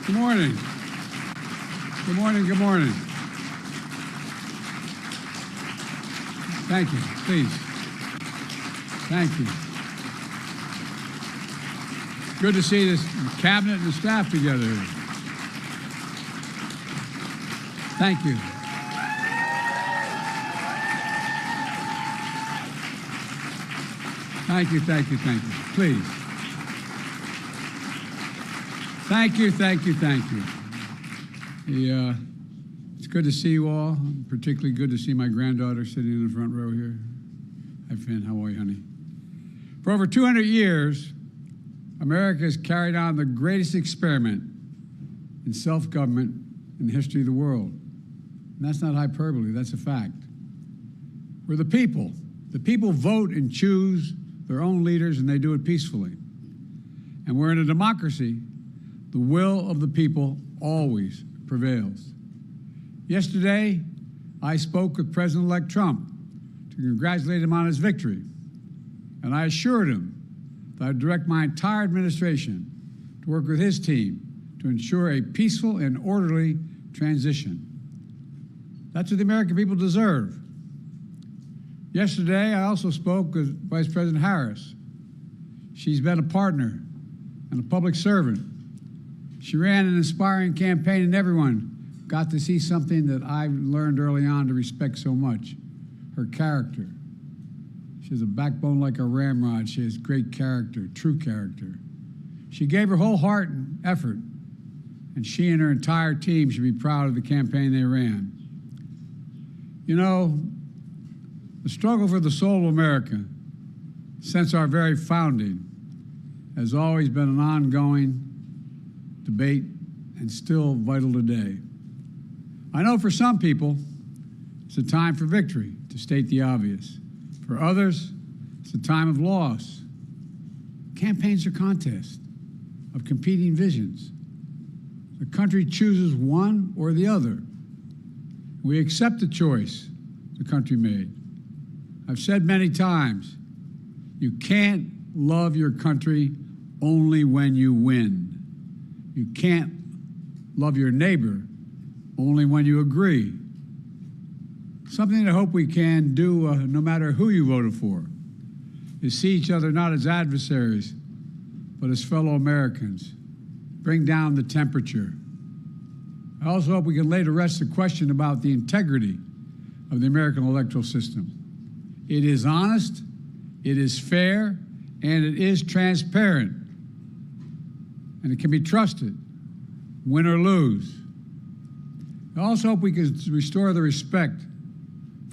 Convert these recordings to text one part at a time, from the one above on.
Good morning. Good morning, good morning. Thank you, please. Thank you. Good to see this cabinet and the staff together. Thank you. Thank you, thank you, thank you. Please. Thank you, thank you, thank you. It's good to see you all. Particularly good to see my granddaughter sitting in the front row here. Hi, Finn. How are you, honey? For over 200 years, America has carried on the greatest experiment in self-government in the history of the world. And that's not hyperbole, that's a fact. We're the people. The people vote and choose their own leaders, and they do it peacefully. And we're in a democracy. The will of the people always prevails. Yesterday, I spoke with President-elect Trump to congratulate him on his victory. And I assured him that I'd direct my entire administration to work with his team to ensure a peaceful and orderly transition. That's what the American people deserve. Yesterday, I also spoke with Vice President Harris. She's been a partner and a public servant. She ran an inspiring campaign, and everyone got to see something that I learned early on to respect so much, her character. She has a backbone like a ramrod. She has great character, true character. She gave her whole heart and effort, and she and her entire team should be proud of the campaign they ran. You know, the struggle for the soul of America, since our very founding, has always been an ongoing debate and still vital today. I know for some people, it's a time for victory, to state the obvious. For others, it's a time of loss. Campaigns are contests of competing visions. The country chooses one or the other. We accept the choice the country made. I've said many times, you can't love your country only when you win. You can't love your neighbor only when you agree. Something that I hope we can do, no matter who you voted for, is see each other not as adversaries, but as fellow Americans. Bring down the temperature. I also hope we can lay to rest the question about the integrity of the American electoral system. It is honest, it is fair, and it is transparent. And it can be trusted, win or lose. I also hope we can restore the respect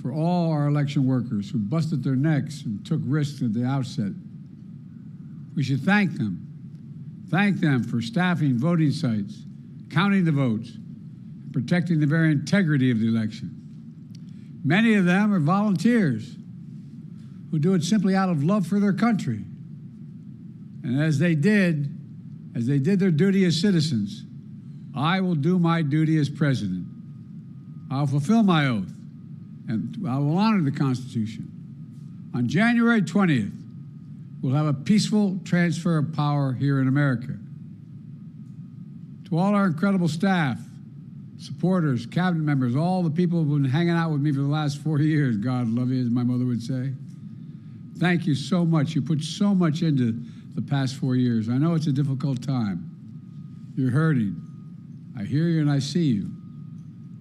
for all our election workers who busted their necks and took risks at the outset. We should thank them. Thank them for staffing voting sites, counting the votes, and protecting the very integrity of the election. Many of them are volunteers who do it simply out of love for their country. And as they did their duty as citizens, I will do my duty as president. I'll fulfill my oath, and I will honor the Constitution. On January 20th, we'll have a peaceful transfer of power here in America. To all our incredible staff, supporters, cabinet members, all the people who've been hanging out with me for the last 4 years, God love you, as my mother would say. Thank you so much. You put so much into the past 4 years. I know it's a difficult time. You're hurting. I hear you and I see you.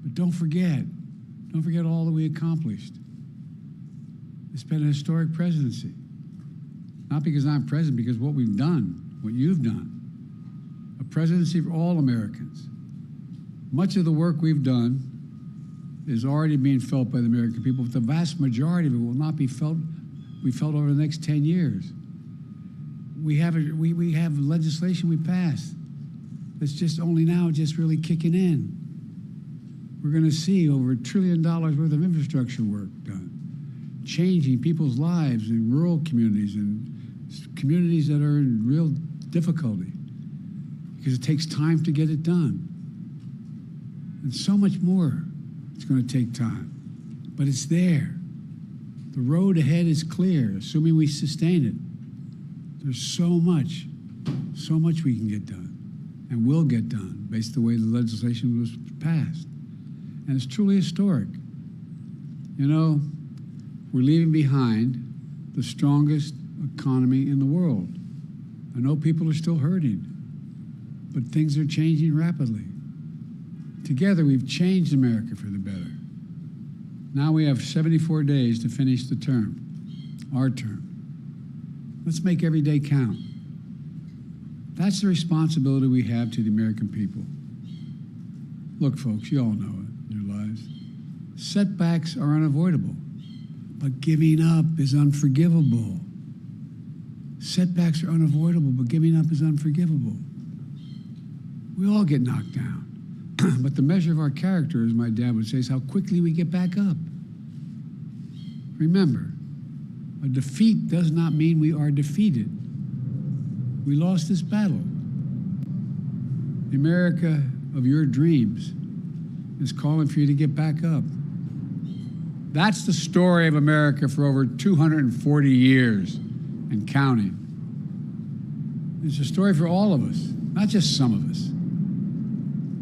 But don't forget all that we accomplished. It's been a historic presidency. Not because I'm president, because what we've done, what you've done. A presidency for all Americans. Much of the work we've done is already being felt by the American people, but the vast majority of it will not be felt over the next 10 years. We have legislation we passed that's just only now just really kicking in. We're going to see over $1 trillion worth of infrastructure work done, changing people's lives in rural communities and communities that are in real difficulty because it takes time to get it done. And so much more it's going to take time, but it's there. The road ahead is clear, assuming we sustain it. There's so much we can get done. and will get done based on the way the legislation was passed. And it's truly historic. You know, we're leaving behind the strongest economy in the world. I know people are still hurting, but things are changing rapidly. Together, we've changed America for the better. Now we have 74 days to finish the term, our term. Let's make every day count. That's the responsibility we have to the American people. Look, folks, you all know it in your lives. Setbacks are unavoidable, but giving up is unforgivable. Setbacks are unavoidable, but giving up is unforgivable. We all get knocked down. But the measure of our character, as my dad would say, is how quickly we get back up. Remember, a defeat does not mean we are defeated. We lost this battle. The America of your dreams is calling for you to get back up. That's the story of America for over 240 years and counting. It's a story for all of us, not just some of us.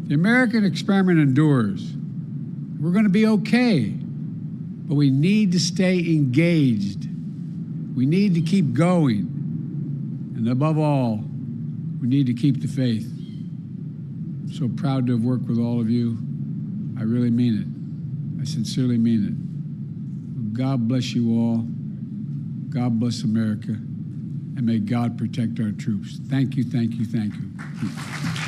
The American experiment endures. We're going to be okay, but we need to stay engaged. We need to keep going. And above all, we need to keep the faith. I'm so proud to have worked with all of you. I really mean it. I sincerely mean it. God bless you all. God bless America. And may God protect our troops. Thank you, thank you, thank you.